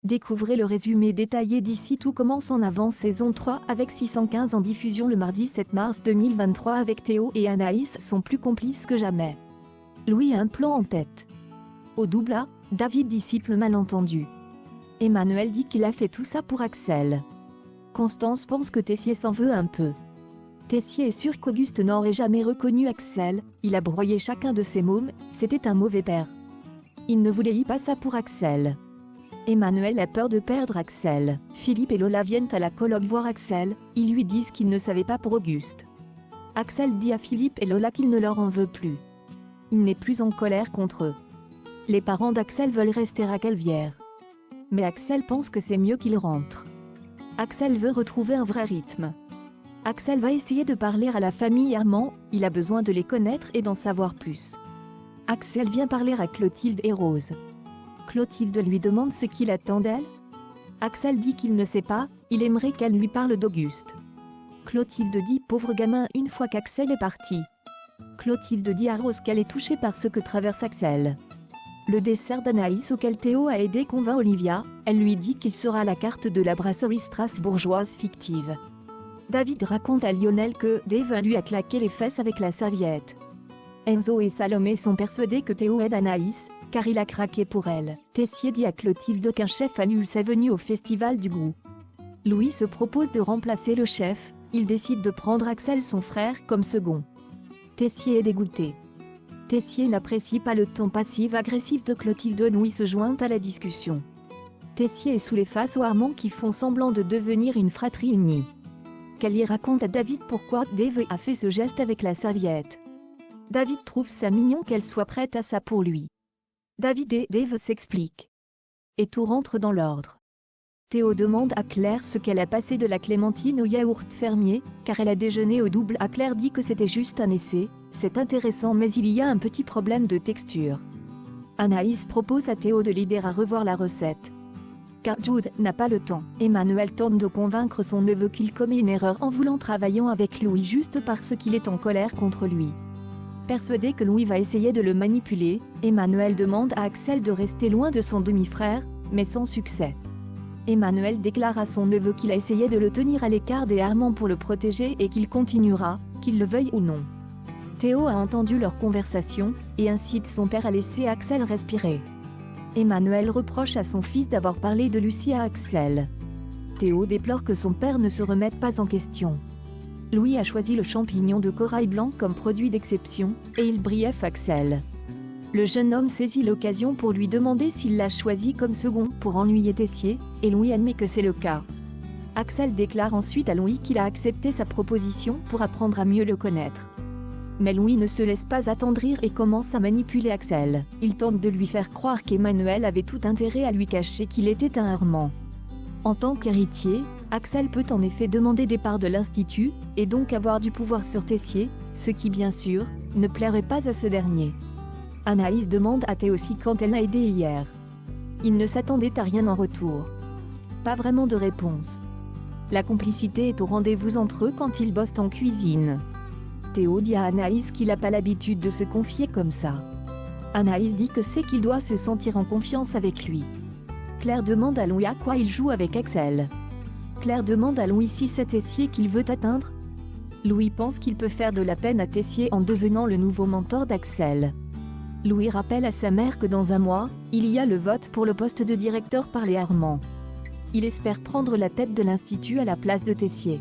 Découvrez le résumé détaillé d'ici. Tout commence en avance saison 3 avec 615 en diffusion le mardi 7 mars 2023 avec Théo et Anaïs sont plus complices que jamais. Louis a un plan en tête. Au double A, David dissipe le malentendu. Emmanuel dit qu'il a fait tout ça pour Axel. Constance pense que Tessier s'en veut un peu. Tessier est sûr qu'Auguste n'aurait jamais reconnu Axel, il a broyé chacun de ses mômes, c'était un mauvais père. Il ne voulait pas ça pour Axel. Emmanuel a peur de perdre Axel. Philippe et Lola viennent à la coloc voir Axel, ils lui disent qu'ils ne savaient pas pour Auguste. Axel dit à Philippe et Lola qu'il ne leur en veut plus. Il n'est plus en colère contre eux. Les parents d'Axel veulent rester à Calvière. Mais Axel pense que c'est mieux qu'il rentre. Axel veut retrouver un vrai rythme. Axel va essayer de parler à la famille Armand, il a besoin de les connaître et d'en savoir plus. Axel vient parler à Clotilde et Rose. Clotilde lui demande ce qu'il attend d'elle. Axel dit qu'il ne sait pas, il aimerait qu'elle lui parle d'Auguste. Clotilde dit pauvre gamin une fois qu'Axel est parti. Clotilde dit à Rose qu'elle est touchée par ce que traverse Axel. Le dessert d'Anaïs auquel Théo a aidé convainc Olivia, elle lui dit qu'il sera la carte de la brasserie strasbourgeoise fictive. David raconte à Lionel que Dave lui a claqué les fesses avec la serviette. Enzo et Salomé sont persuadés que Théo aide Anaïs, car il a craqué pour elle. Tessier dit à Clotilde qu'un chef annule sa venue au festival du goût. Louis se propose de remplacer le chef, il décide de prendre Axel son frère comme second. Tessier est dégoûté. Tessier n'apprécie pas le ton passif-agressif de Clotilde. Louis se joint à la discussion. Tessier est saoulé face aux Armand qui font semblant de devenir une fratrie unie. Kelly raconte à David pourquoi Dave a fait ce geste avec la serviette. David trouve ça mignon qu'elle soit prête à ça pour lui. David et Dave s'expliquent. Et tout rentre dans l'ordre. Théo demande à Claire ce qu'elle a passé de la clémentine au yaourt fermier, car elle a déjeuné au double A. Claire dit que c'était juste un essai, c'est intéressant mais il y a un petit problème de texture. Anaïs propose à Théo de l'aider à revoir la recette. Car Jude n'a pas le temps. Emmanuel tente de convaincre son neveu qu'il commet une erreur en voulant travailler avec Louis juste parce qu'il est en colère contre lui. Persuadé que Louis va essayer de le manipuler, Emmanuel demande à Axel de rester loin de son demi-frère, mais sans succès. Emmanuel déclare à son neveu qu'il a essayé de le tenir à l'écart des Armand pour le protéger et qu'il continuera, qu'il le veuille ou non. Théo a entendu leur conversation, et incite son père à laisser Axel respirer. Emmanuel reproche à son fils d'avoir parlé de Lucie à Axel. Théo déplore que son père ne se remette pas en question. Louis a choisi le champignon de corail blanc comme produit d'exception, et il briefe Axel. Le jeune homme saisit l'occasion pour lui demander s'il l'a choisi comme second pour ennuyer Tessier, et Louis admet que c'est le cas. Axel déclare ensuite à Louis qu'il a accepté sa proposition pour apprendre à mieux le connaître. Mais Louis ne se laisse pas attendrir et commence à manipuler Axel. Il tente de lui faire croire qu'Emmanuel avait tout intérêt à lui cacher qu'il était un Armand. En tant qu'héritier, Axel peut en effet demander des parts de l'Institut, et donc avoir du pouvoir sur Tessier, ce qui bien sûr, ne plairait pas à ce dernier. Anaïs demande à Théo aussi quand elle l'a aidé hier. Il ne s'attendait à rien en retour. Pas vraiment de réponse. La complicité est au rendez-vous entre eux quand ils bossent en cuisine. Théo dit à Anaïs qu'il n'a pas l'habitude de se confier comme ça. Anaïs dit que c'est qu'il doit se sentir en confiance avec lui. Claire demande à Louis à quoi il joue avec Axel. Claire demande à Louis si c'est Tessier qu'il veut atteindre. Louis pense qu'il peut faire de la peine à Tessier en devenant le nouveau mentor d'Axel. Louis rappelle à sa mère que dans un mois, il y a le vote pour le poste de directeur par les Armand. Il espère prendre la tête de l'Institut à la place de Tessier.